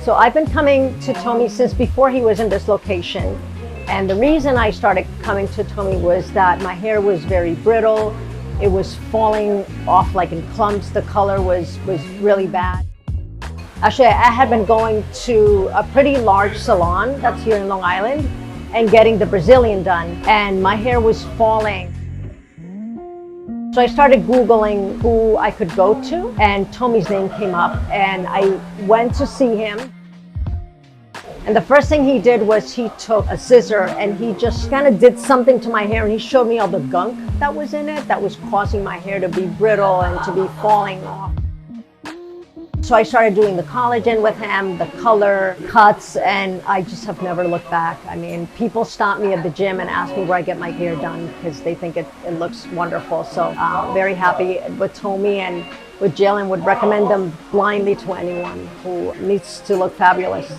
So I've been coming to Tomy since before he was in this location. And the reason I started coming to Tomy was that my hair was very brittle. It was falling off like in clumps. The color was really bad. Actually, I had been going to a pretty large salon that's here in Long Island and getting the Brazilian done, and my hair was falling. So I started Googling who I could go to, and Tomy's name came up, and I went to see him. And the first thing he did was he took a scissor and he just kind of did something to my hair, and he showed me all the gunk that was in it that was causing my hair to be brittle and to be falling off. So I started doing the collagen with him, the color cuts, and I just have never looked back. I mean, people stop me at the gym and ask me where I get my hair done because they think it looks wonderful. So very happy with Tomy and with Jill, and would recommend them blindly to anyone who needs to look fabulous.